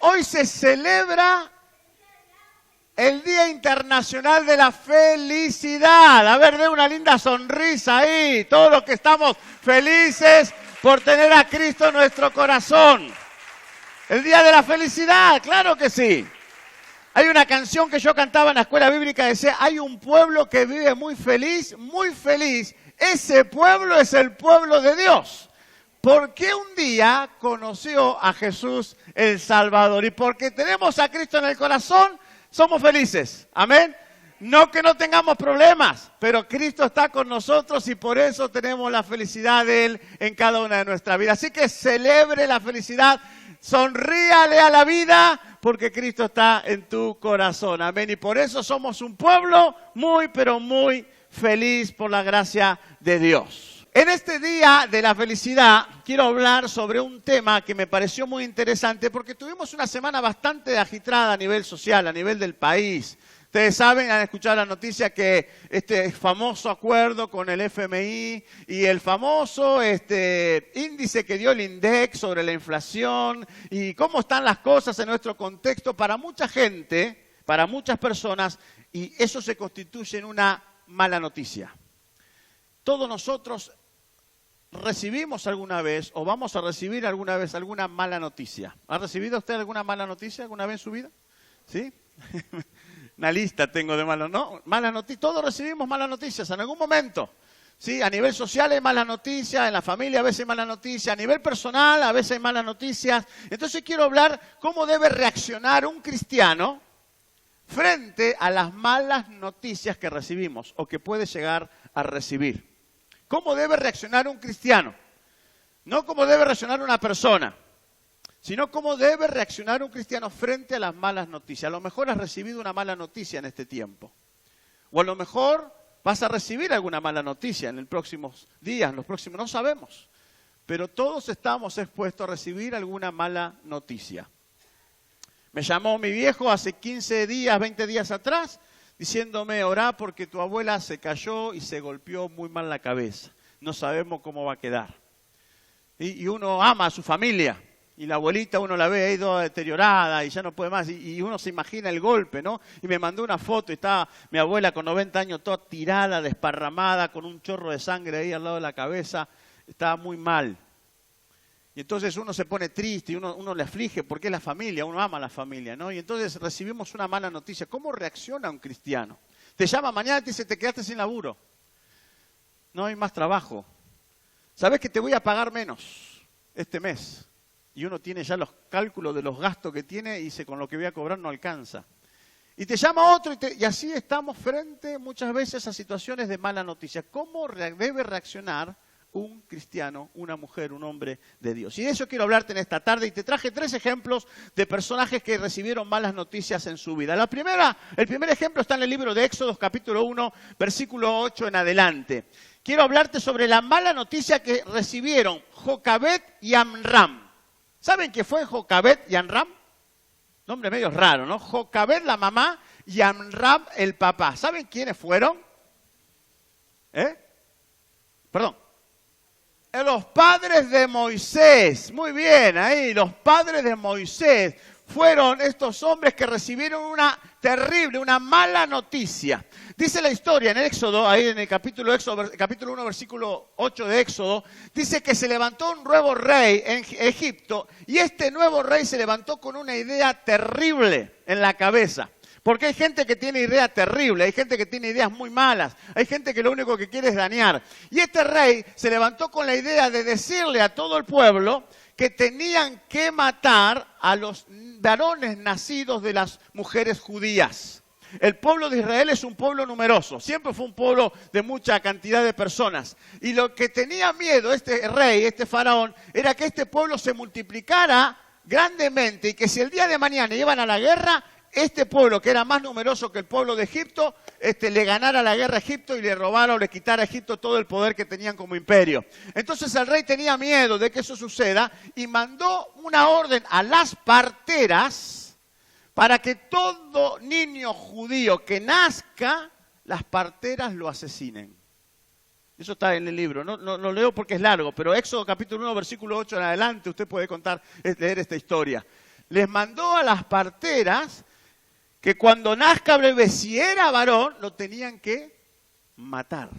Hoy se celebra el Día Internacional de la Felicidad. A ver, dé una linda sonrisa ahí. Todos los que estamos felices por tener a Cristo en nuestro corazón. El Día de la Felicidad, claro que sí. Hay una canción que yo cantaba en la escuela bíblica que decía, hay un pueblo que vive muy feliz, muy feliz. Ese pueblo es el pueblo de Dios. Porque un día conoció a Jesús el Salvador. Y porque tenemos a Cristo en el corazón, somos felices. Amén. No que no tengamos problemas, pero Cristo está con nosotros y por eso tenemos la felicidad de Él en cada una de nuestras vidas. Así que celebre la felicidad, sonríale a la vida, porque Cristo está en tu corazón. Amén. Y por eso somos un pueblo muy, pero muy feliz por la gracia de Dios. En este día de la felicidad quiero hablar sobre un tema que me pareció muy interesante porque tuvimos una semana bastante agitada a nivel social, a nivel del país. Ustedes saben, han escuchado la noticia que este famoso acuerdo con el FMI y el famoso índice que dio el INDEC sobre la inflación y cómo están las cosas en nuestro contexto para mucha gente, para muchas personas, y eso se constituye en una mala noticia. Todos nosotros recibimos alguna vez o vamos a recibir alguna vez alguna mala noticia. ¿Ha recibido usted alguna mala noticia alguna vez en su vida? ¿Sí? Una lista tengo de malas, ¿no? Malas noticias. Todos recibimos malas noticias en algún momento. ¿Sí? A nivel social hay malas noticias, en la familia a veces hay malas noticias, a nivel personal a veces hay malas noticias. Entonces quiero hablar cómo debe reaccionar un cristiano frente a las malas noticias que recibimos o que puede llegar a recibir. ¿Cómo debe reaccionar un cristiano? No cómo debe reaccionar una persona, sino cómo debe reaccionar un cristiano frente a las malas noticias. A lo mejor has recibido una mala noticia en este tiempo. O a lo mejor vas a recibir alguna mala noticia en los próximos días, no sabemos. Pero todos estamos expuestos a recibir alguna mala noticia. Me llamó mi viejo hace 15 días, 20 días atrás, diciéndome, orá porque tu abuela se cayó y se golpeó muy mal la cabeza. No sabemos cómo va a quedar. Y uno ama a su familia. Y la abuelita uno la ve ahí toda deteriorada y ya no puede más. Y uno se imagina el golpe, ¿no? Y me mandó una foto y estaba mi abuela con 90 años toda tirada, desparramada, con un chorro de sangre ahí al lado de la cabeza. Estaba muy mal. Y entonces uno se pone triste y uno le aflige porque es la familia, uno ama a la familia, ¿no? Y entonces recibimos una mala noticia. ¿Cómo reacciona un cristiano? Te llama mañana y te dice, te quedaste sin laburo. No hay más trabajo. ¿Sabes que te voy a pagar menos este mes? Y uno tiene ya los cálculos de los gastos que tiene y dice, con lo que voy a cobrar no alcanza. Y te llama otro y así estamos frente muchas veces a situaciones de mala noticia. ¿Cómo debe reaccionar un cristiano, una mujer, un hombre de Dios? Y de eso quiero hablarte en esta tarde y te traje 3 ejemplos de personajes que recibieron malas noticias en su vida. El primer ejemplo está en el libro de Éxodo, capítulo 1, versículo 8 en adelante. Quiero hablarte sobre la mala noticia que recibieron Jocabed y Amram. ¿Saben qué fue Jocabed y Amram? Nombre medio raro, ¿no? Jocabed la mamá y Amram el papá. ¿Saben quiénes fueron? Perdón. Los padres de Moisés. Muy bien, ahí, los padres de Moisés fueron estos hombres que recibieron una terrible, una mala noticia. Dice la historia en Éxodo, ahí en el capítulo 1, versículo 8 de Éxodo, dice que se levantó un nuevo rey en Egipto y este nuevo rey se levantó con una idea terrible en la cabeza. Porque hay gente que tiene ideas terribles, hay gente que tiene ideas muy malas, hay gente que lo único que quiere es dañar. Y este rey se levantó con la idea de decirle a todo el pueblo que tenían que matar a los varones nacidos de las mujeres judías. El pueblo de Israel es un pueblo numeroso, siempre fue un pueblo de mucha cantidad de personas. Y lo que tenía miedo este rey, este faraón, era que este pueblo se multiplicara grandemente y que si el día de mañana iban a la guerra, este pueblo, que era más numeroso que el pueblo de Egipto, le ganara la guerra a Egipto y le robara o le quitara a Egipto todo el poder que tenían como imperio. Entonces el rey tenía miedo de que eso suceda y mandó una orden a las parteras para que todo niño judío que nazca, las parteras lo asesinen. Eso está en el libro, no lo leo porque es largo, pero Éxodo capítulo 1, versículo 8 en adelante, usted puede leer esta historia. les mandó a las parteras que cuando nazca el bebé, si era varón, lo tenían que matar.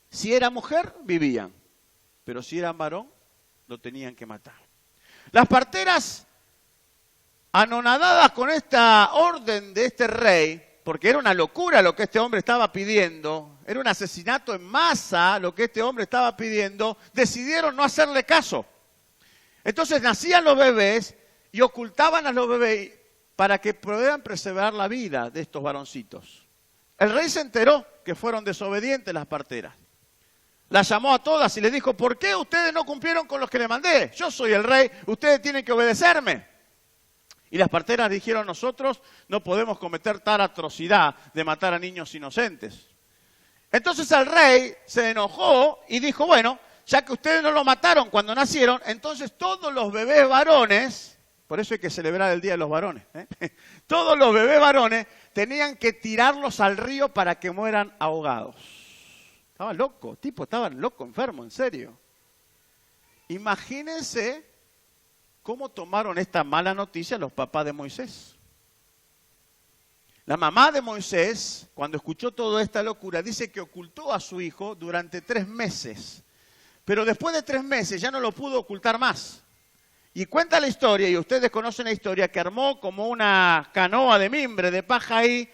Si era mujer, vivían. Pero si era varón, lo tenían que matar. Las parteras, anonadadas con esta orden de este rey, porque era una locura lo que este hombre estaba pidiendo, era un asesinato en masa lo que este hombre estaba pidiendo, decidieron no hacerle caso. Entonces nacían los bebés y ocultaban a los bebés para que pudieran preservar la vida de estos varoncitos. El rey se enteró que fueron desobedientes las parteras. Las llamó a todas y les dijo, ¿por qué ustedes no cumplieron con los que les mandé? Yo soy el rey, ustedes tienen que obedecerme. Y las parteras dijeron, nosotros no podemos cometer tal atrocidad de matar a niños inocentes. Entonces el rey se enojó y dijo, bueno, ya que ustedes no lo mataron cuando nacieron, entonces todos los bebés varones, por eso hay que celebrar el Día de los Varones, todos los bebés varones tenían que tirarlos al río para que mueran ahogados. Estaban locos, estaban locos, enfermos, en serio. Imagínense cómo tomaron esta mala noticia los papás de Moisés. La mamá de Moisés, cuando escuchó toda esta locura, dice que ocultó a su hijo durante 3 meses. Pero después de 3 meses ya no lo pudo ocultar más. Y cuenta la historia, y ustedes conocen la historia, que armó como una canoa de mimbre, de paja ahí,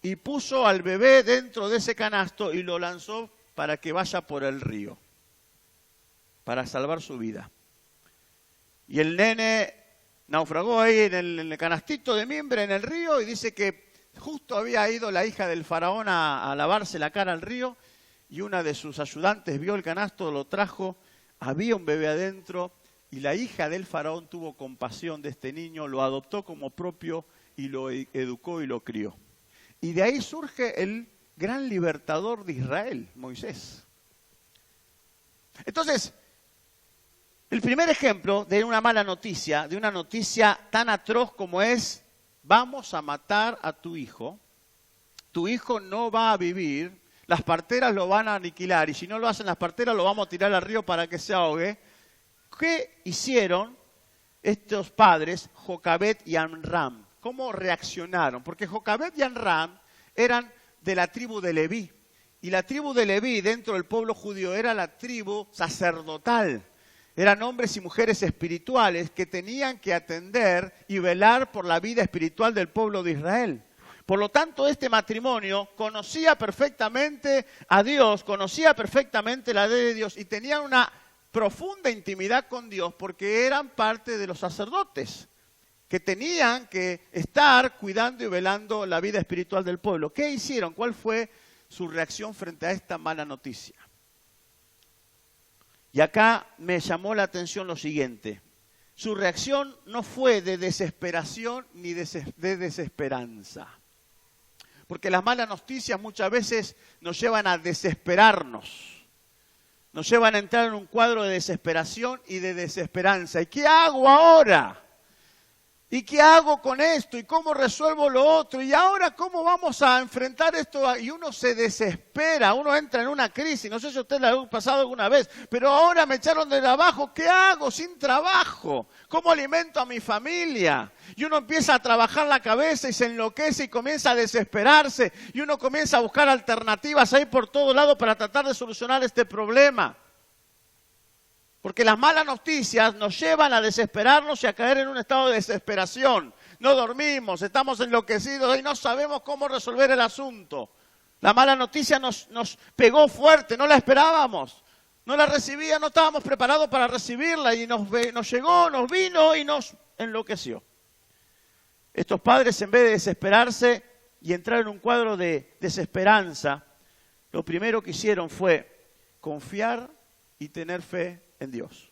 y puso al bebé dentro de ese canasto y lo lanzó para que vaya por el río, para salvar su vida. Y el nene naufragó ahí en el canastito de mimbre en el río y dice que justo había ido la hija del faraón a lavarse la cara al río y una de sus ayudantes vio el canasto, lo trajo, había un bebé adentro y la hija del faraón tuvo compasión de este niño, lo adoptó como propio y lo educó y lo crió. Y de ahí surge el gran libertador de Israel, Moisés. Entonces, el primer ejemplo de una mala noticia, de una noticia tan atroz como es, vamos a matar a tu hijo no va a vivir, las parteras lo van a aniquilar y si no lo hacen las parteras lo vamos a tirar al río para que se ahogue. ¿Qué hicieron estos padres, Jocabed y Amram? ¿Cómo reaccionaron? Porque Jocabed y Amram eran de la tribu de Leví. Y la tribu de Leví dentro del pueblo judío era la tribu sacerdotal. Eran hombres y mujeres espirituales que tenían que atender y velar por la vida espiritual del pueblo de Israel. Por lo tanto, este matrimonio conocía perfectamente a Dios, conocía perfectamente la ley de Dios y tenían una profunda intimidad con Dios porque eran parte de los sacerdotes que tenían que estar cuidando y velando la vida espiritual del pueblo. ¿Qué hicieron? ¿Cuál fue su reacción frente a esta mala noticia? Y acá me llamó la atención lo siguiente. Su reacción no fue de desesperación ni de desesperanza. Porque las malas noticias muchas veces nos llevan a desesperarnos. Nos llevan a entrar en un cuadro de desesperación y de desesperanza. ¿Y qué hago ahora? ¿Y qué hago con esto? ¿Y cómo resuelvo lo otro? ¿Y ahora cómo vamos a enfrentar esto? Y uno se desespera, uno entra en una crisis. No sé si a usted le ha pasado alguna vez, pero ahora me echaron de trabajo. ¿Qué hago sin trabajo? ¿Cómo alimento a mi familia? Y uno empieza a trabajar la cabeza y se enloquece y comienza a desesperarse. Y uno comienza a buscar alternativas ahí por todo lado para tratar de solucionar este problema. Porque las malas noticias nos llevan a desesperarnos y a caer en un estado de desesperación. No dormimos, estamos enloquecidos y no sabemos cómo resolver el asunto. La mala noticia nos pegó fuerte, no la esperábamos. No la recibía, no estábamos preparados para recibirla y nos llegó, nos vino y nos enloqueció. Estos padres, en vez de desesperarse y entrar en un cuadro de desesperanza, lo primero que hicieron fue confiar y tener fe en Dios.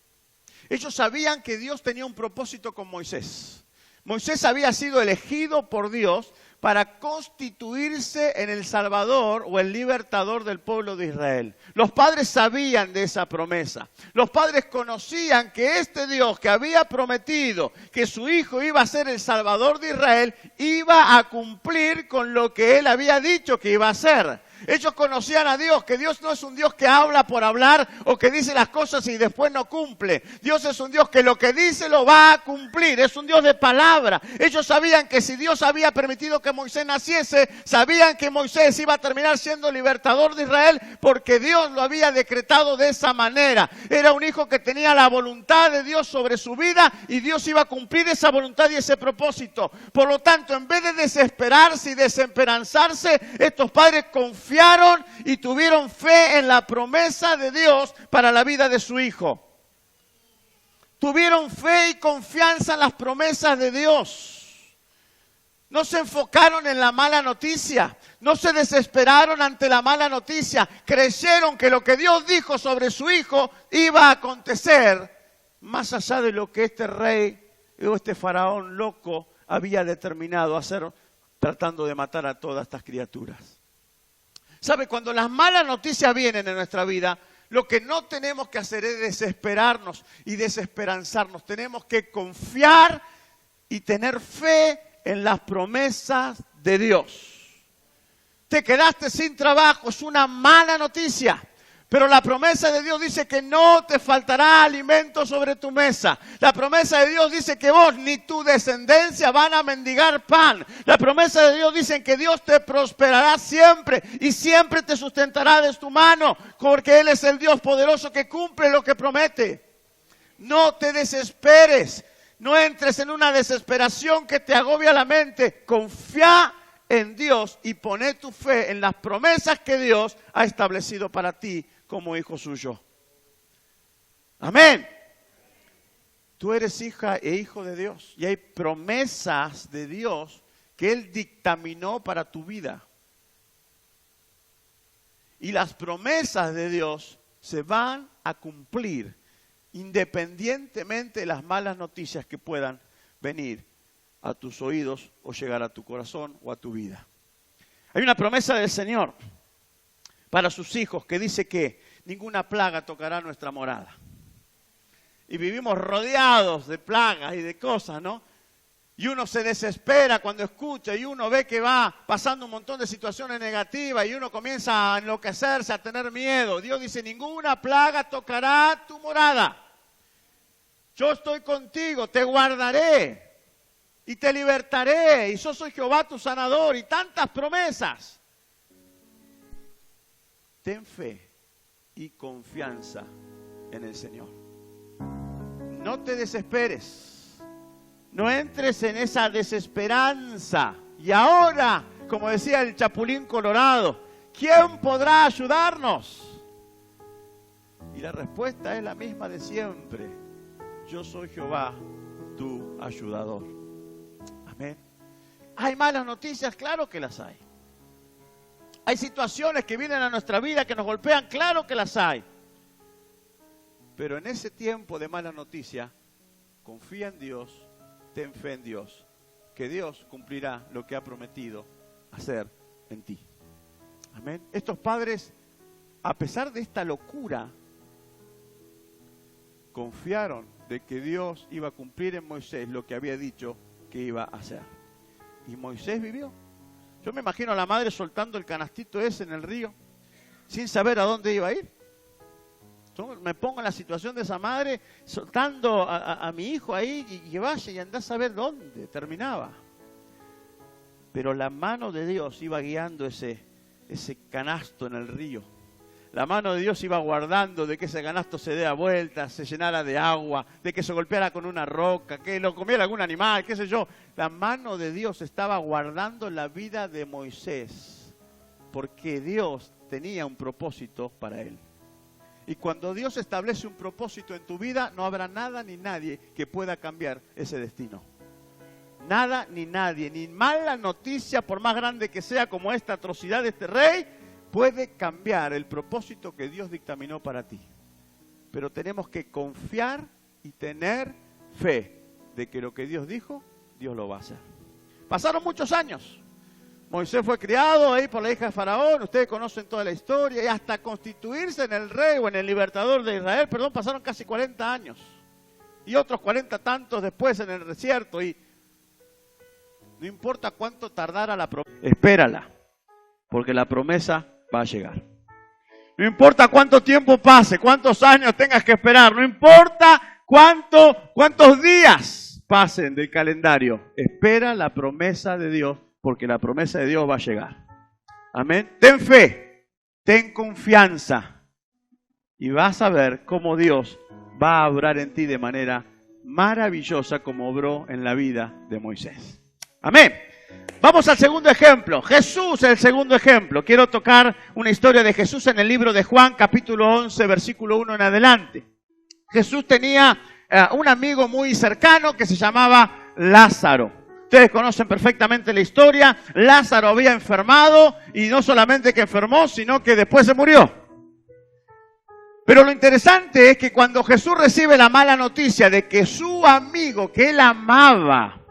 Ellos sabían que Dios tenía un propósito con Moisés. Moisés había sido elegido por Dios para constituirse en el Salvador o el libertador del pueblo de Israel. Los padres sabían de esa promesa. Los padres conocían que este Dios que había prometido que su hijo iba a ser el Salvador de Israel, iba a cumplir con lo que él había dicho que iba a hacer. Ellos conocían a Dios, que Dios no es un Dios que habla por hablar o que dice las cosas y después no cumple. Dios es un Dios que lo que dice lo va a cumplir, es un Dios de palabra. Ellos sabían que si Dios había permitido que Moisés naciese, sabían que Moisés iba a terminar siendo libertador de Israel porque Dios lo había decretado de esa manera. Era un hijo que tenía la voluntad de Dios sobre su vida y Dios iba a cumplir esa voluntad y ese propósito. Por lo tanto, en vez de desesperarse y desesperanzarse, estos padres confiaron y tuvieron fe en la promesa de Dios para la vida de su hijo. Tuvieron fe y confianza en las promesas de Dios. No se enfocaron en la mala noticia, no se desesperaron ante la mala noticia. Creyeron que lo que Dios dijo sobre su hijo iba a acontecer más allá de lo que este rey o este faraón loco había determinado hacer, tratando de matar a todas estas criaturas. ¿Sabe? Cuando las malas noticias vienen en nuestra vida, lo que no tenemos que hacer es desesperarnos y desesperanzarnos. Tenemos que confiar y tener fe en las promesas de Dios. Te quedaste sin trabajo, es una mala noticia. Pero la promesa de Dios dice que no te faltará alimento sobre tu mesa. La promesa de Dios dice que vos ni tu descendencia van a mendigar pan. La promesa de Dios dice que Dios te prosperará siempre y siempre te sustentará de tu mano, porque Él es el Dios poderoso que cumple lo que promete. No te desesperes, no entres en una desesperación que te agobia la mente. Confía en Dios y poné tu fe en las promesas que Dios ha establecido para ti como hijo suyo. Amén. Tú eres hija e hijo de Dios y hay promesas de Dios que Él dictaminó para tu vida. Y las promesas de Dios se van a cumplir independientemente de las malas noticias que puedan venir a tus oídos o llegar a tu corazón o a tu vida. Hay una promesa del Señor para sus hijos que dice que ninguna plaga tocará nuestra morada. Y vivimos rodeados de plagas y de cosas, ¿no? Y uno se desespera cuando escucha y uno ve que va pasando un montón de situaciones negativas y uno comienza a enloquecerse, a tener miedo. Dios dice, ninguna plaga tocará tu morada. Yo estoy contigo, te guardaré y te libertaré y yo soy Jehová tu sanador y tantas promesas. Ten fe y confianza en el Señor. No te desesperes, no entres en esa desesperanza. Y ahora, como decía el Chapulín Colorado, ¿quién podrá ayudarnos? Y la respuesta es la misma de siempre. Yo soy Jehová, tu ayudador. Amén. ¿Hay malas noticias? Claro que las hay. Hay situaciones que vienen a nuestra vida que nos golpean, claro que las hay. Pero en ese tiempo de mala noticia, confía en Dios, ten fe en Dios, que Dios cumplirá lo que ha prometido hacer en ti. Amén. Estos padres, a pesar de esta locura, confiaron de que Dios iba a cumplir en Moisés lo que había dicho que iba a hacer. Y Moisés vivió. Yo me imagino a la madre soltando el canastito ese en el río, sin saber a dónde iba a ir. Yo me pongo en la situación de esa madre, soltando a mi hijo ahí, y que vaya y anda a saber dónde terminaba. Pero la mano de Dios iba guiando ese canasto en el río. La mano de Dios iba guardando de que ese canasto se dé a vuelta, se llenara de agua, de que se golpeara con una roca, que lo comiera algún animal, qué sé yo. La mano de Dios estaba guardando la vida de Moisés, porque Dios tenía un propósito para él. Y cuando Dios establece un propósito en tu vida, no habrá nada ni nadie que pueda cambiar ese destino. Nada ni nadie, ni mala noticia, por más grande que sea como esta atrocidad de este rey, puede cambiar el propósito que Dios dictaminó para ti. Pero tenemos que confiar y tener fe de que lo que Dios dijo, Dios lo va a hacer. Pasaron muchos años. Moisés fue criado ahí por la hija de Faraón, ustedes conocen toda la historia, y hasta constituirse en el rey o en el libertador de Israel, pasaron casi 40 años. Y otros 40 tantos después en el desierto, y no importa cuánto tardara la promesa, espérala, porque la promesa va a llegar. No importa cuánto tiempo pase, cuántos años tengas que esperar, no importa cuántos días pasen del calendario. Espera la promesa de Dios, porque la promesa de Dios va a llegar. Amén. Ten fe, ten confianza y vas a ver cómo Dios va a obrar en ti de manera maravillosa como obró en la vida de Moisés. Amén. Vamos al segundo ejemplo. Jesús es el segundo ejemplo. Quiero tocar una historia de Jesús en el libro de Juan, capítulo 11, versículo 1 en adelante. Jesús tenía un amigo muy cercano que se llamaba Lázaro. Ustedes conocen perfectamente la historia. Lázaro había enfermado y no solamente que enfermó, sino que después se murió. Pero lo interesante es que cuando Jesús recibe la mala noticia de que su amigo, que él amaba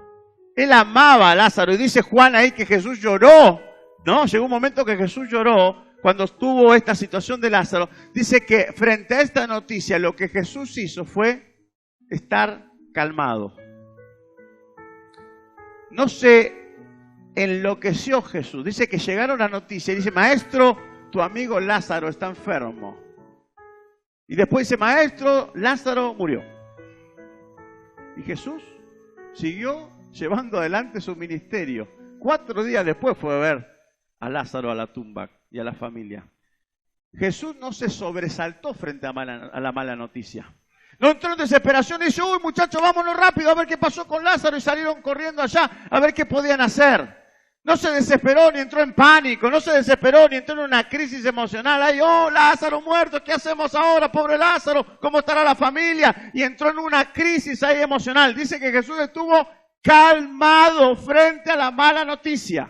a Lázaro, y dice Juan ahí que Jesús lloró, ¿no? Llegó un momento que Jesús lloró cuando estuvo esta situación de Lázaro. Dice que frente a esta noticia lo que Jesús hizo fue estar calmado. No se enloqueció Jesús. Dice que llegaron la noticia y dice, maestro, tu amigo Lázaro está enfermo. Y después dice, maestro, Lázaro murió. Y Jesús siguió llevando adelante su ministerio. 4 días después fue a ver a Lázaro a la tumba y a la familia. Jesús no se sobresaltó frente a la mala noticia. No entró en desesperación y dice, uy muchachos, vámonos rápido a ver qué pasó con Lázaro. Y salieron corriendo allá a ver qué podían hacer. No se desesperó ni entró en pánico, no se desesperó ni entró en una crisis emocional. Ay, oh, Lázaro muerto, ¿qué hacemos ahora? Pobre Lázaro, ¿cómo estará la familia? Y entró en una crisis ahí emocional. Dice que Jesús estuvo calmado frente a la mala noticia.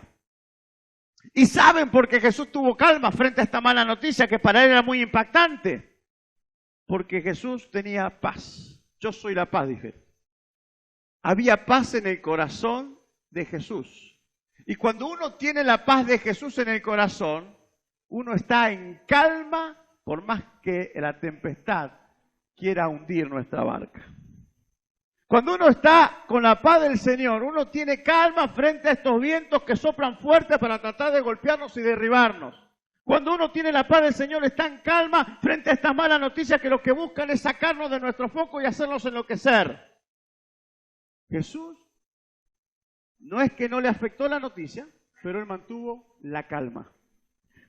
¿Y saben por qué Jesús tuvo calma frente a esta mala noticia que para él era muy impactante? Porque Jesús tenía paz. Yo soy la paz, dije. Había paz en el corazón de Jesús. Y cuando uno tiene la paz de Jesús en el corazón, uno está en calma por más que la tempestad quiera hundir nuestra barca. Cuando uno está con la paz del Señor, uno tiene calma frente a estos vientos que soplan fuerte para tratar de golpearnos y derribarnos. Cuando uno tiene la paz del Señor, está en calma frente a estas malas noticias que lo que buscan es sacarnos de nuestro foco y hacernos enloquecer. Jesús no es que no le afectó la noticia, pero él mantuvo la calma.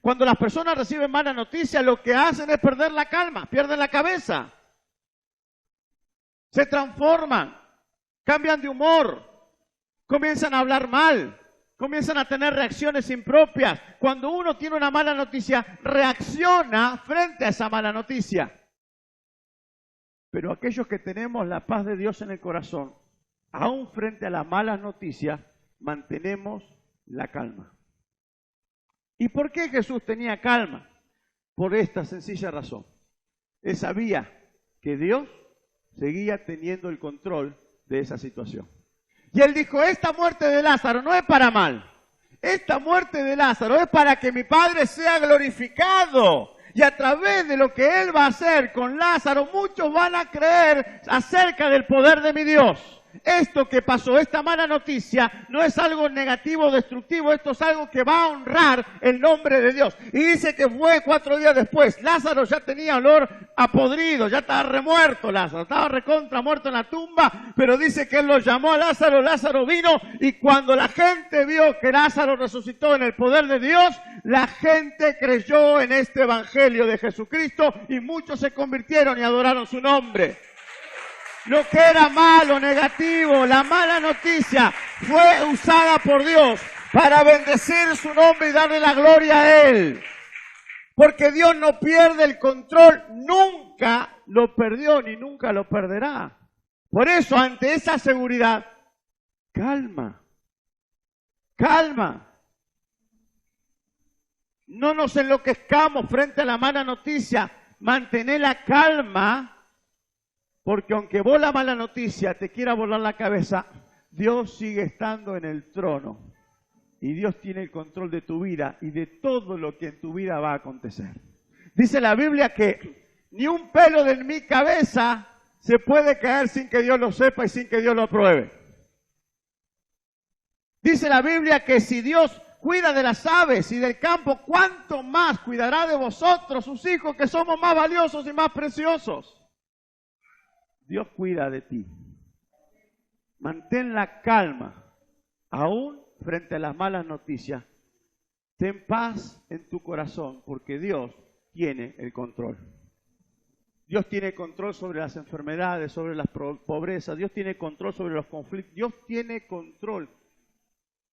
Cuando las personas reciben malas noticias, lo que hacen es perder la calma, pierden la cabeza. Se transforman, cambian de humor, comienzan a hablar mal, comienzan a tener reacciones impropias. Cuando uno tiene una mala noticia, reacciona frente a esa mala noticia. Pero aquellos que tenemos la paz de Dios en el corazón, aún frente a las malas noticias, mantenemos la calma. ¿Y por qué Jesús tenía calma? Por esta sencilla razón. Él sabía que Dios seguía teniendo el control de esa situación. Y él dijo, esta muerte de Lázaro no es para mal. Esta muerte de Lázaro es para que mi Padre sea glorificado. Y a través de lo que Él va a hacer con Lázaro, muchos van a creer acerca del poder de mi Dios. Esto que pasó, esta mala noticia, no es algo negativo o destructivo, esto es algo que va a honrar el nombre de Dios. Y dice que fue 4 días después, Lázaro ya tenía olor a podrido, ya estaba remuerto Lázaro, estaba recontra muerto en la tumba, pero dice que él lo llamó a Lázaro, Lázaro vino, y cuando la gente vio que Lázaro resucitó en el poder de Dios, la gente creyó en este evangelio de Jesucristo y muchos se convirtieron y adoraron su nombre. Lo que era malo, negativo, la mala noticia, fue usada por Dios para bendecir su nombre y darle la gloria a Él. Porque Dios no pierde el control, nunca lo perdió ni nunca lo perderá. Por eso, ante esa seguridad, calma, calma. No nos enloquezcamos frente a la mala noticia, mantener la calma. Porque aunque vos la mala noticia te quiera volar la cabeza, Dios sigue estando en el trono. Y Dios tiene el control de tu vida y de todo lo que en tu vida va a acontecer. Dice la Biblia que ni un pelo de mi cabeza se puede caer sin que Dios lo sepa y sin que Dios lo apruebe. Dice la Biblia que si Dios, cuida de las aves y del campo, ¿cuánto más cuidará de vosotros, sus hijos, que somos más valiosos y más preciosos? Dios cuida de ti. Mantén la calma, aún frente a las malas noticias. Ten paz en tu corazón, porque Dios tiene el control. Dios tiene control sobre las enfermedades, sobre las pobrezas. Dios tiene control sobre los conflictos. Dios tiene control.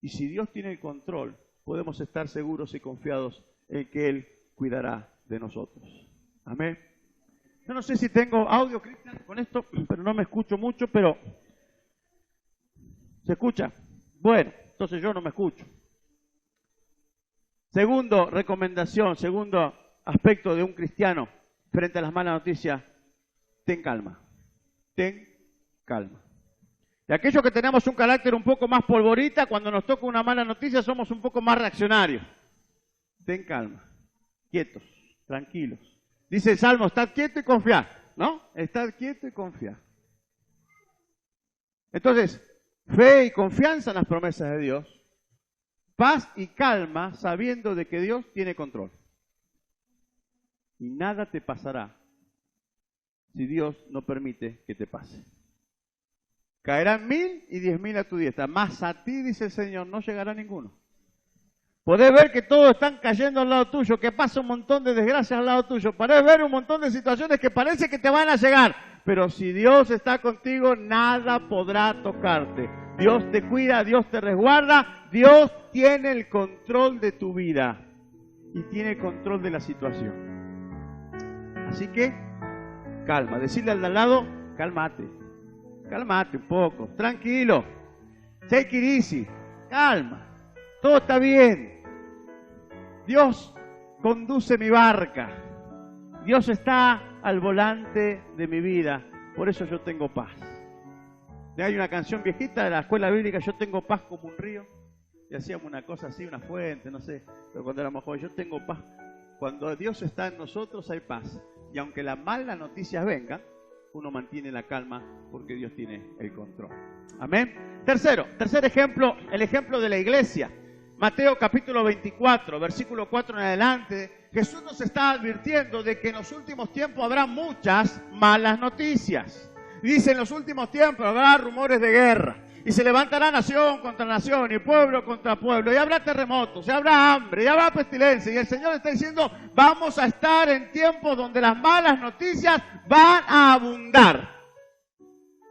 Y si Dios tiene el control, podemos estar seguros y confiados en que Él cuidará de nosotros. Amén. Yo no sé si tengo audio, Cristian, con esto, pero no me escucho mucho, pero ¿se escucha? Bueno, entonces yo no me escucho. Segundo recomendación, segundo aspecto de un cristiano frente a las malas noticias: ten calma. Ten calma. Y aquellos que tenemos un carácter un poco más polvorita, cuando nos toca una mala noticia somos un poco más reaccionarios. Ten calma, quietos, tranquilos. Dice el Salmo, estad quieto y confiad, ¿no? Estad quieto y confiad. Entonces, fe y confianza en las promesas de Dios. Paz y calma sabiendo de que Dios tiene control. Y nada te pasará si Dios no permite que te pase. Caerán 1000 y 10.000 a tu diestra, mas a ti, dice el Señor, no llegará ninguno. Podés ver que todos están cayendo al lado tuyo, que pasa un montón de desgracias al lado tuyo. Podés ver un montón de situaciones que parece que te van a llegar. Pero si Dios está contigo, nada podrá tocarte. Dios te cuida, Dios te resguarda, Dios tiene el control de tu vida y tiene el control de la situación. Así que, calma. Decirle al de al lado, cálmate. Cálmate un poco, tranquilo. Take it easy, calma. Todo está bien. Dios conduce mi barca. Dios está al volante de mi vida. Por eso yo tengo paz. Hay una canción viejita de la escuela bíblica, yo tengo paz como un río. Y hacíamos una cosa así, una fuente, no sé. Pero cuando éramos jóvenes, yo tengo paz. Cuando Dios está en nosotros hay paz. Y aunque las malas noticias vengan, uno mantiene la calma porque Dios tiene el control. Amén. Tercer ejemplo, el ejemplo de la iglesia. Mateo capítulo 24, versículo 4 en adelante, Jesús nos está advirtiendo de que en los últimos tiempos habrá muchas malas noticias. Dice, en los últimos tiempos habrá rumores de guerra, y se levantará nación contra nación, y pueblo contra pueblo, y habrá terremotos, y habrá hambre, y habrá pestilencia, y el Señor está diciendo, vamos a estar en tiempos donde las malas noticias van a abundar.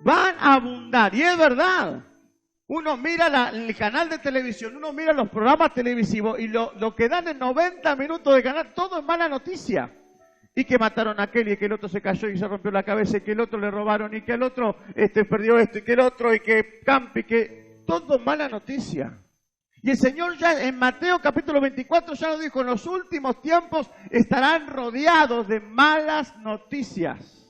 Van a abundar, y es verdad. Uno mira el canal de televisión, uno mira los programas televisivos y lo que dan en 90 minutos de canal, todo es mala noticia. Y que mataron a aquel, y que el otro se cayó y se rompió la cabeza, y que el otro le robaron, y que el otro perdió esto, y que el otro, y que Campi, que todo es mala noticia. Y el Señor ya en Mateo capítulo 24 ya lo dijo, en los últimos tiempos estarán rodeados de malas noticias.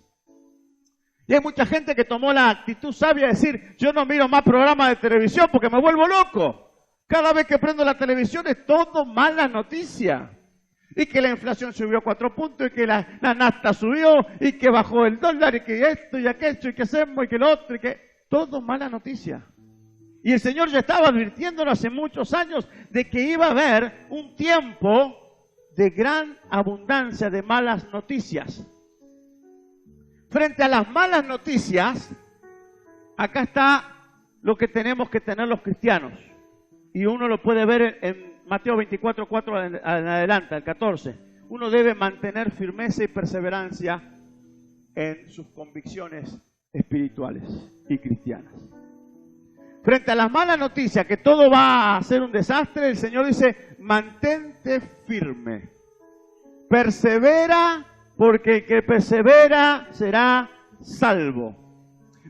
Y hay mucha gente que tomó la actitud sabia de decir, yo no miro más programas de televisión porque me vuelvo loco. Cada vez que prendo la televisión es todo mala noticia. Y que la inflación subió a 4 puntos, y que la nafta subió, y que bajó el dólar, y que esto, y aquello, y que hacemos, y que lo otro, y que... Todo mala noticia. Y el Señor ya estaba advirtiéndonos hace muchos años de que iba a haber un tiempo de gran abundancia de malas noticias. Frente a las malas noticias, acá está lo que tenemos que tener los cristianos. Y uno lo puede ver en Mateo 24, 4 en adelante, al 14. Uno debe mantener firmeza y perseverancia en sus convicciones espirituales y cristianas. Frente a las malas noticias, que todo va a ser un desastre, el Señor dice, mantente firme. Persevera, porque el que persevera será salvo.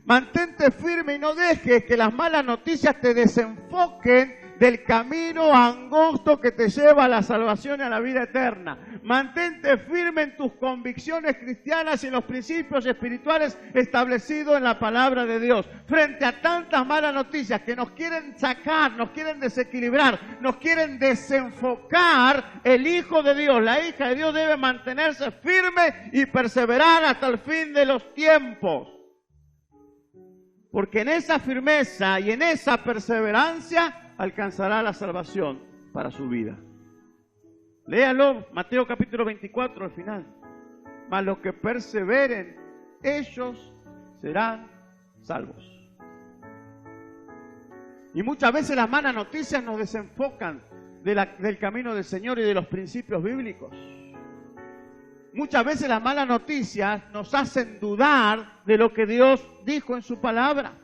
Mantente firme y no dejes que las malas noticias te desenfoquen del camino angosto que te lleva a la salvación y a la vida eterna. Mantente firme en tus convicciones cristianas y en los principios espirituales establecidos en la palabra de Dios. Frente a tantas malas noticias que nos quieren sacar, nos quieren desequilibrar, nos quieren desenfocar, el Hijo de Dios, la hija de Dios debe mantenerse firme y perseverar hasta el fin de los tiempos. Porque en esa firmeza y en esa perseverancia alcanzará la salvación para su vida. Léalo, Mateo capítulo 24 al final. Mas los que perseveren, ellos serán salvos. Y muchas veces las malas noticias nos desenfocan del camino del Señor y de los principios bíblicos. Muchas veces las malas noticias nos hacen dudar de lo que Dios dijo en su palabra.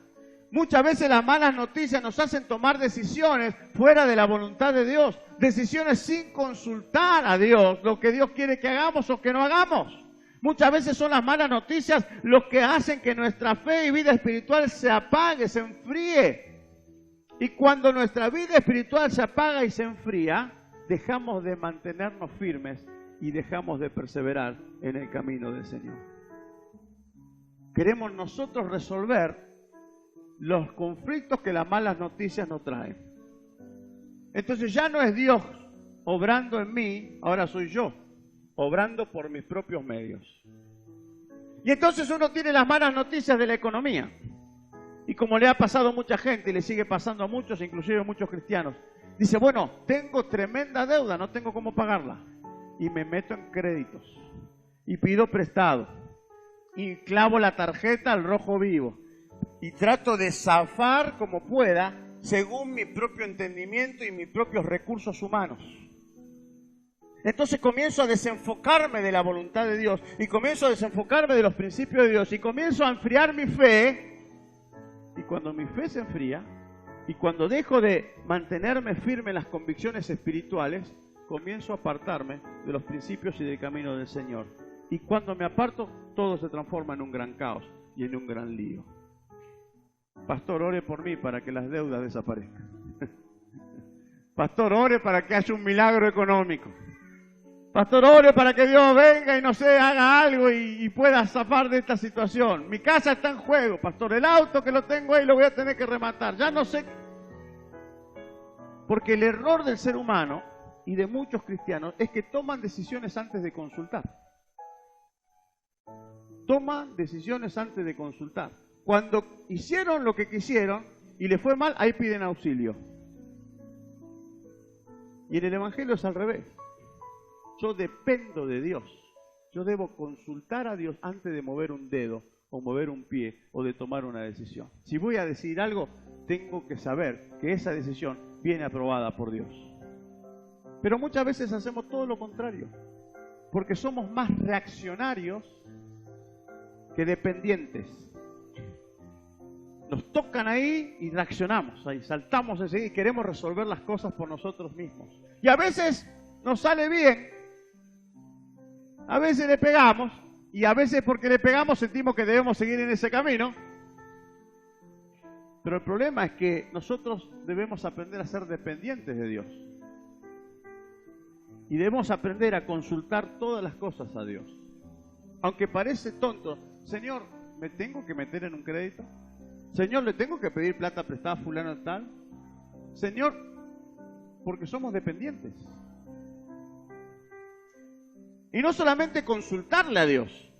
Muchas veces las malas noticias nos hacen tomar decisiones fuera de la voluntad de Dios, decisiones sin consultar a Dios, lo que Dios quiere que hagamos o que no hagamos. Muchas veces son las malas noticias los que hacen que nuestra fe y vida espiritual se apague, se enfríe. Y cuando nuestra vida espiritual se apaga y se enfría, dejamos de mantenernos firmes y dejamos de perseverar en el camino del Señor. Queremos nosotros resolver los conflictos que las malas noticias nos traen. Entonces ya no es Dios obrando en mí, ahora soy yo, obrando por mis propios medios. Y entonces uno tiene las malas noticias de la economía. Y como le ha pasado a mucha gente y le sigue pasando a muchos, inclusive a muchos cristianos, dice, bueno, tengo tremenda deuda, no tengo cómo pagarla. Y me meto en créditos. Y pido prestado. Y clavo la tarjeta al rojo vivo. Y trato de zafar como pueda, según mi propio entendimiento y mis propios recursos humanos. Entonces comienzo a desenfocarme de la voluntad de Dios. Y comienzo a desenfocarme de los principios de Dios. Y comienzo a enfriar mi fe. Y cuando mi fe se enfría, y cuando dejo de mantenerme firme en las convicciones espirituales, comienzo a apartarme de los principios y del camino del Señor. Y cuando me aparto, todo se transforma en un gran caos y en un gran lío. Pastor, ore por mí para que las deudas desaparezcan. Pastor, ore para que haya un milagro económico. Pastor, ore para que Dios venga y no sé, haga algo y pueda zafar de esta situación. Mi casa está en juego, pastor. El auto que lo tengo ahí lo voy a tener que rematar. Ya no sé. Porque el error del ser humano y de muchos cristianos es que toman decisiones antes de consultar. Toman decisiones antes de consultar. Cuando hicieron lo que quisieron y le fue mal, ahí piden auxilio. Y en el Evangelio es al revés. Yo dependo de Dios. Yo debo consultar a Dios antes de mover un dedo o mover un pie o de tomar una decisión. Si voy a decidir algo, tengo que saber que esa decisión viene aprobada por Dios. Pero muchas veces hacemos todo lo contrario, porque somos más reaccionarios que dependientes. Nos tocan ahí y reaccionamos ahí, saltamos enseguida y queremos resolver las cosas por nosotros mismos. Y a veces nos sale bien, a veces le pegamos, y a veces porque le pegamos sentimos que debemos seguir en ese camino. Pero el problema es que nosotros debemos aprender a ser dependientes de Dios. Y debemos aprender a consultar todas las cosas a Dios. Aunque parece tonto, Señor, ¿me tengo que meter en un crédito? Señor, ¿le tengo que pedir plata prestada a fulano tal? Señor, porque somos dependientes. Y no solamente consultarle a Dios.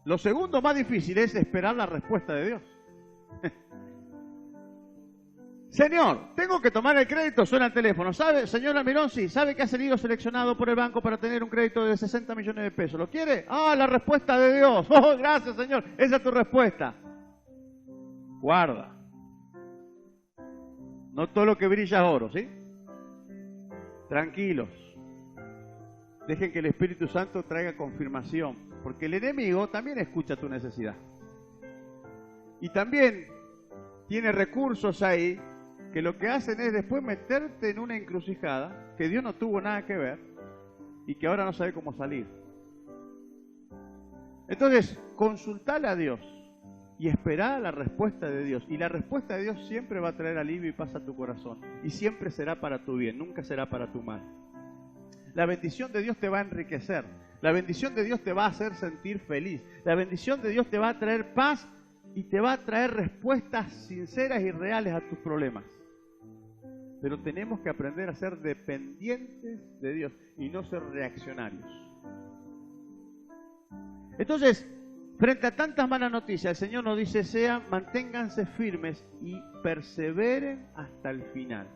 Lo segundo más difícil es esperar la respuesta de Dios. Señor, tengo que tomar el crédito, suena el teléfono. ¿Sabe, señor Almirón? Sí, ¿sabe que ha salido seleccionado por el banco para tener un crédito de 60 millones de pesos? ¿Lo quiere? Ah, la respuesta de Dios. Oh, gracias, Señor. Esa es tu respuesta. Guarda. No todo lo que brilla es oro, ¿sí? Tranquilos. Dejen que el Espíritu Santo traiga confirmación, porque el enemigo también escucha tu necesidad. Y también tiene recursos ahí que lo que hacen es después meterte en una encrucijada que Dios no tuvo nada que ver y que ahora no sabe cómo salir. Entonces, consultale a Dios y esperá la respuesta de Dios. Y la respuesta de Dios siempre va a traer alivio y paz a tu corazón. Y siempre será para tu bien, nunca será para tu mal. La bendición de Dios te va a enriquecer. La bendición de Dios te va a hacer sentir feliz. La bendición de Dios te va a traer paz y te va a traer respuestas sinceras y reales a tus problemas. Pero tenemos que aprender a ser dependientes de Dios y no ser reaccionarios. Entonces, frente a tantas malas noticias, el Señor nos dice, manténganse firmes y perseveren hasta el final.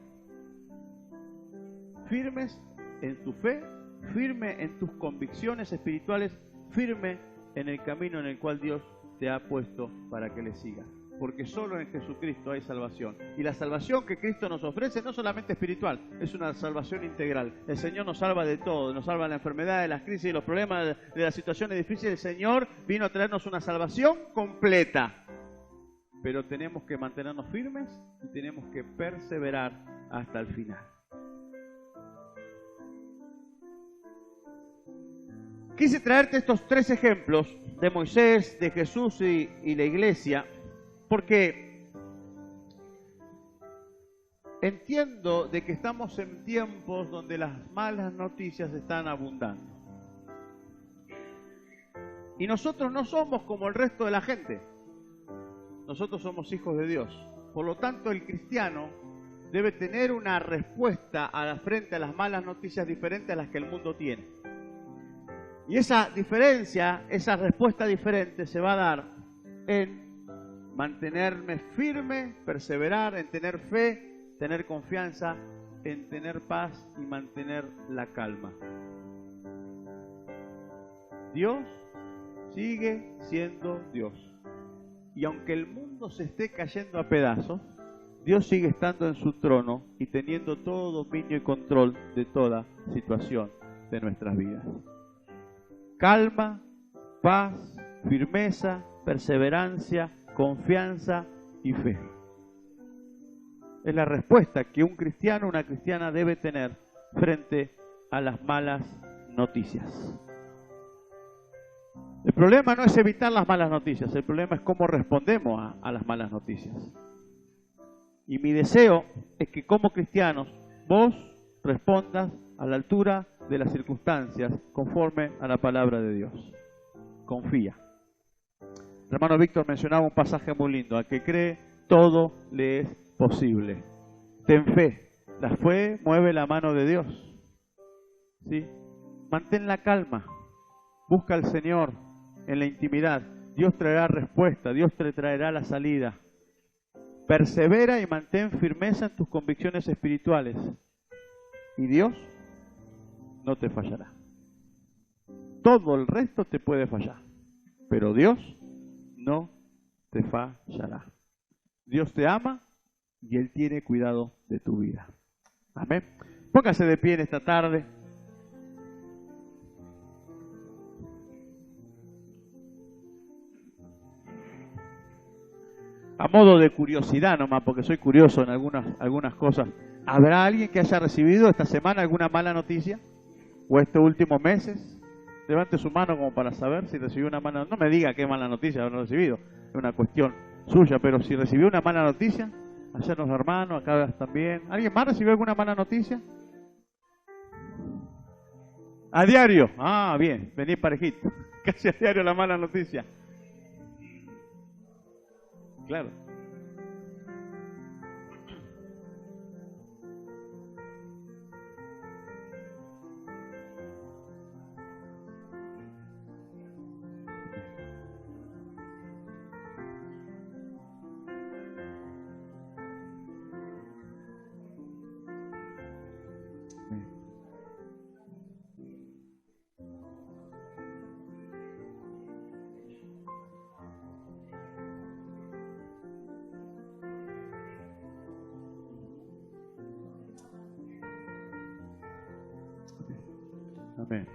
firmes en tu fe, firme en tus convicciones espirituales, firme en el camino en el cual Dios te ha puesto para que le sigas. Porque solo en Jesucristo hay salvación. Y la salvación que Cristo nos ofrece no solamente espiritual, es una salvación integral. El Señor nos salva de todo, nos salva de la enfermedad, de las crisis, de los problemas, de las situaciones difíciles. El Señor vino a traernos una salvación completa. Pero tenemos que mantenernos firmes y tenemos que perseverar hasta el final. Quise traerte estos 3 ejemplos de Moisés, de Jesús y la iglesia, porque entiendo de que estamos en tiempos donde las malas noticias están abundando. Y nosotros no somos como el resto de la gente. Nosotros somos hijos de Dios. Por lo tanto, el cristiano debe tener una respuesta frente a las malas noticias diferente a las que el mundo tiene. Y esa diferencia, esa respuesta diferente se va a dar en mantenerme firme, perseverar, en tener fe, tener confianza, en tener paz y mantener la calma. Dios sigue siendo Dios. Y aunque el mundo se esté cayendo a pedazos, Dios sigue estando en su trono y teniendo todo dominio y control de toda situación de nuestras vidas. Calma, paz, firmeza, perseverancia, confianza y fe. Es la respuesta que un cristiano, una cristiana debe tener frente a las malas noticias. El problema no es evitar las malas noticias, el problema es cómo respondemos a las malas noticias. Y mi deseo es que como cristianos vos respondas a la altura de las circunstancias conforme a la palabra de Dios. Confía. El hermano Víctor mencionaba un pasaje muy lindo: al que cree, todo le es posible. Ten fe. La fe mueve la mano de Dios. ¿Sí? Mantén la calma. Busca al Señor en la intimidad. Dios traerá respuesta. Dios te traerá la salida. Persevera y mantén firmeza en tus convicciones espirituales. Y Dios no te fallará. Todo el resto te puede fallar, pero Dios no te fallará. Dios te ama y Él tiene cuidado de tu vida. Amén. Póngase de pie en esta tarde. A modo de curiosidad nomás, porque soy curioso en algunas cosas. ¿Habrá alguien que haya recibido esta semana alguna mala noticia? ¿O estos últimos meses? Levante su mano como para saber si recibió una mala noticia. No me diga qué mala noticia habrá recibido. Es una cuestión suya, pero si recibió una mala noticia, allá los hermanos, acá también. ¿Alguien más recibió alguna mala noticia? A diario. Ah, bien, vení parejito. Casi a diario la mala noticia. Claro. Amén.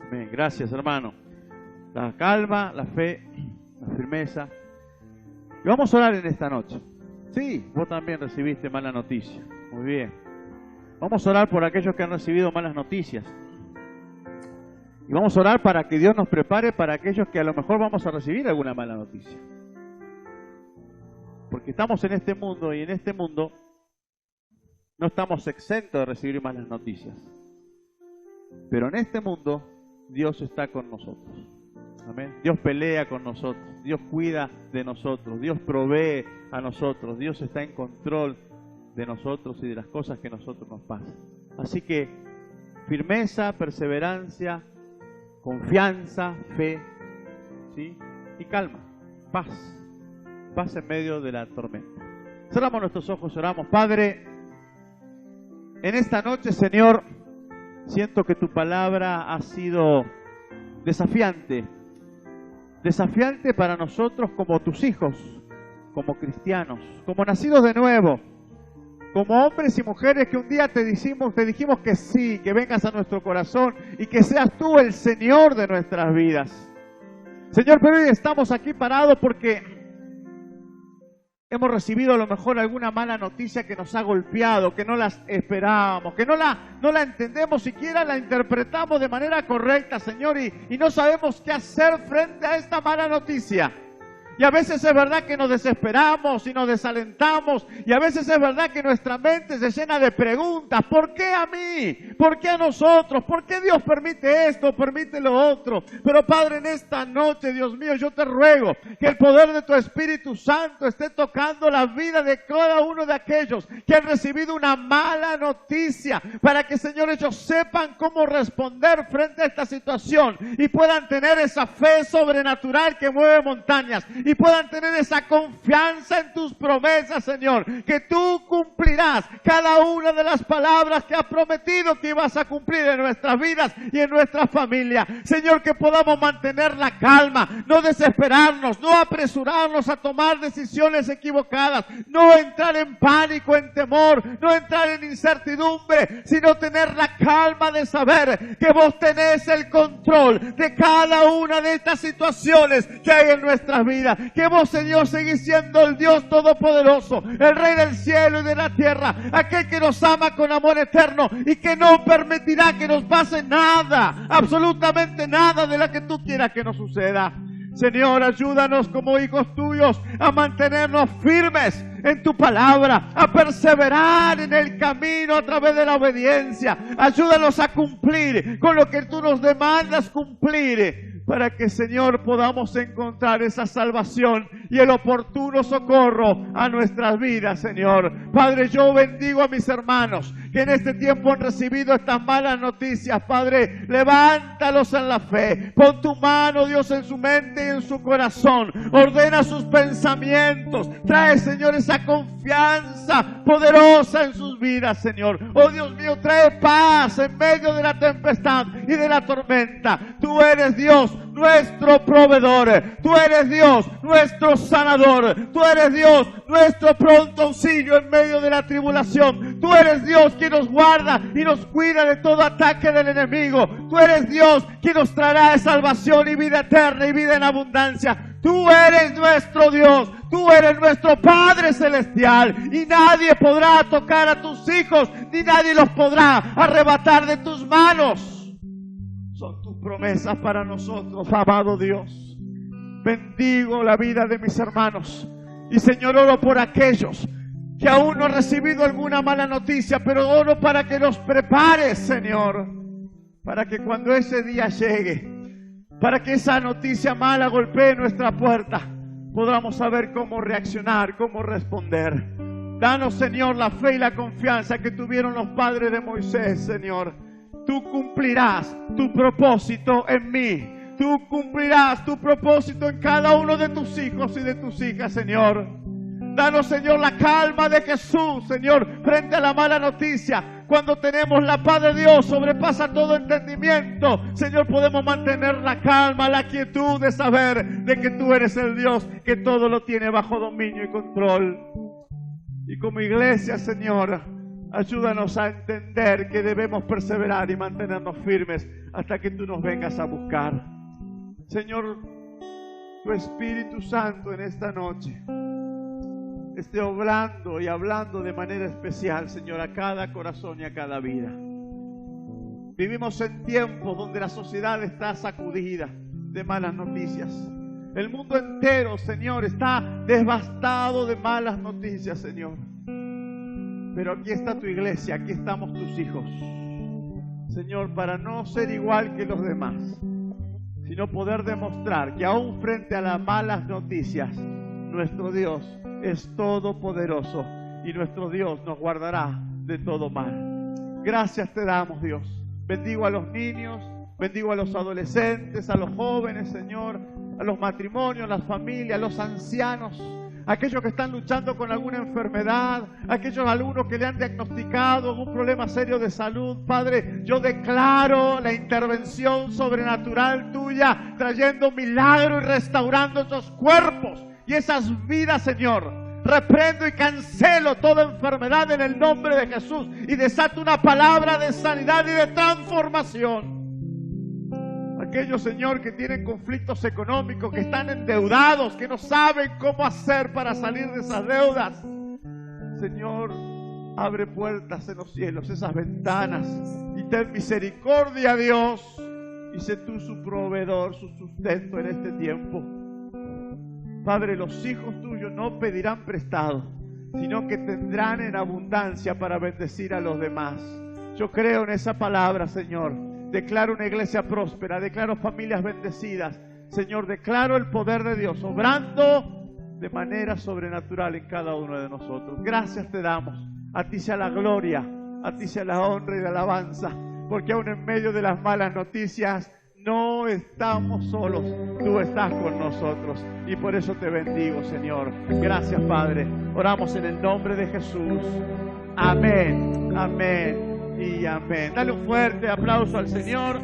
Amén. Gracias, hermano. La calma, la fe, la firmeza. Y vamos a orar en esta noche. Sí, vos también recibiste mala noticia. Muy bien. Vamos a orar por aquellos que han recibido malas noticias. Y vamos a orar para que Dios nos prepare para aquellos que a lo mejor vamos a recibir alguna mala noticia. Porque estamos en este mundo y en este mundo no estamos exentos de recibir malas noticias. Pero en este mundo Dios está con nosotros. Amén. Dios pelea con nosotros. Dios cuida de nosotros. Dios provee a nosotros. Dios está en control de nosotros y de las cosas que a nosotros nos pasan. Así que firmeza, perseverancia, confianza, fe, ¿sí? Y calma, paz en medio de la tormenta. Cerramos nuestros ojos, oramos. Padre, en esta noche, Señor, siento que tu palabra ha sido desafiante para nosotros como tus hijos, como cristianos, como nacidos de nuevo, como hombres y mujeres que un día te dijimos que sí, que vengas a nuestro corazón y que seas tú el Señor de nuestras vidas. Señor, pero hoy estamos aquí parados porque hemos recibido a lo mejor alguna mala noticia que nos ha golpeado, que no las esperábamos, que no la entendemos, siquiera la interpretamos de manera correcta, Señor, y no sabemos qué hacer frente a esta mala noticia. Y a veces es verdad que nos desesperamos y nos desalentamos. Y a veces es verdad que nuestra mente se llena de preguntas. ¿Por qué a mí? ¿Por qué a nosotros? ¿Por qué Dios permite esto? ¿Permite lo otro? Pero Padre, en esta noche, Dios mío, yo te ruego que el poder de tu Espíritu Santo esté tocando la vida de cada uno de aquellos que han recibido una mala noticia. Para que, Señor, ellos sepan cómo responder frente a esta situación. Y puedan tener esa fe sobrenatural que mueve montañas. Y puedan tener esa confianza en tus promesas, Señor, que tú cumplirás cada una de las palabras que has prometido que ibas a cumplir en nuestras vidas y en nuestra familia. Señor, que podamos mantener la calma, no desesperarnos, no apresurarnos a tomar decisiones equivocadas, no entrar en pánico, en temor, no entrar en incertidumbre, sino tener la calma de saber que vos tenés el control de cada una de estas situaciones que hay en nuestras vidas. Que vos, Señor, seguís siendo el Dios Todopoderoso, el Rey del cielo y de la tierra, aquel que nos ama con amor eterno y que no permitirá que nos pase nada, absolutamente nada de lo que tú quieras que nos suceda. Señor, ayúdanos como hijos tuyos a mantenernos firmes en tu palabra, a perseverar en el camino a través de la obediencia. Ayúdanos a cumplir con lo que tú nos demandas cumplir, para que, Señor, podamos encontrar esa salvación y el oportuno socorro a nuestras vidas, Señor. Padre, yo bendigo a mis hermanos que en este tiempo han recibido estas malas noticias. Padre, levántalos en la fe. Pon tu mano, Dios, en su mente y en su corazón. Ordena sus pensamientos. Trae, Señor, esa confianza poderosa en sus vidas, Señor. Oh, Dios mío, trae paz en medio de la tempestad y de la tormenta. Tú eres Dios, nuestro proveedor. Tú eres Dios, nuestro sanador. Tú eres Dios, nuestro pronto auxilio en medio de la tribulación. Tú eres Dios que nos guarda y nos cuida de todo ataque del enemigo. Tú eres Dios que nos traerá salvación y vida eterna y vida en abundancia. Tú eres nuestro Dios, tú eres nuestro Padre Celestial y nadie podrá tocar a tus hijos, ni nadie los podrá arrebatar de tus manos. Son tus promesas para nosotros, amado Dios. Bendigo la vida de mis hermanos y, Señor, oro por aquellos que aún no han recibido alguna mala noticia, pero oro para que los prepares, Señor, para que cuando ese día llegue, para que esa noticia mala golpee nuestra puerta, podamos saber cómo reaccionar, cómo responder. Danos, Señor, la fe y la confianza que tuvieron los padres de Moisés, Señor. Tú cumplirás tu propósito en mí. Tú cumplirás tu propósito en cada uno de tus hijos y de tus hijas, Señor. Danos, Señor, la calma de Jesús, Señor, frente a la mala noticia. Cuando tenemos la paz de Dios, sobrepasa todo entendimiento. Señor, podemos mantener la calma, la quietud de saber de que tú eres el Dios que todo lo tiene bajo dominio y control. Y como iglesia, Señor, ayúdanos a entender que debemos perseverar y mantenernos firmes hasta que tú nos vengas a buscar. Señor, tu Espíritu Santo en esta noche esté obrando y hablando de manera especial, Señor, a cada corazón y a cada vida. Vivimos en tiempos donde la sociedad está sacudida de malas noticias. El mundo entero, Señor, está devastado de malas noticias, Señor. Pero aquí está tu iglesia, aquí estamos tus hijos, Señor, para no ser igual que los demás, sino poder demostrar que aún frente a las malas noticias, nuestro Dios es todopoderoso y nuestro Dios nos guardará de todo mal. Gracias te damos, Dios. Bendigo a los niños, bendigo a los adolescentes, a los jóvenes, Señor, a los matrimonios, a las familias, a los ancianos, aquellos que están luchando con alguna enfermedad, algunos que le han diagnosticado algún problema serio de salud. Padre, yo declaro la intervención sobrenatural tuya, trayendo milagro y restaurando esos cuerpos y esas vidas, Señor. Reprendo y cancelo toda enfermedad en el nombre de Jesús y desato una palabra de sanidad y de transformación. Aquellos, Señor, que tienen conflictos económicos, que están endeudados, que no saben cómo hacer para salir de esas deudas. Señor, abre puertas en los cielos, esas ventanas, y ten misericordia, Dios, y sé tú su proveedor, su sustento en este tiempo. Padre, los hijos tuyos no pedirán prestado, sino que tendrán en abundancia para bendecir a los demás. Yo creo en esa palabra, Señor. Declaro una iglesia próspera, declaro familias bendecidas. Señor, declaro el poder de Dios obrando de manera sobrenatural en cada uno de nosotros. Gracias te damos. A ti sea la gloria, a ti sea la honra y la alabanza, porque aún en medio de las malas noticias no estamos solos, tú estás con nosotros y por eso te bendigo, Señor. Gracias, Padre. Oramos en el nombre de Jesús. Amén, amén y amén. Dale un fuerte aplauso al Señor.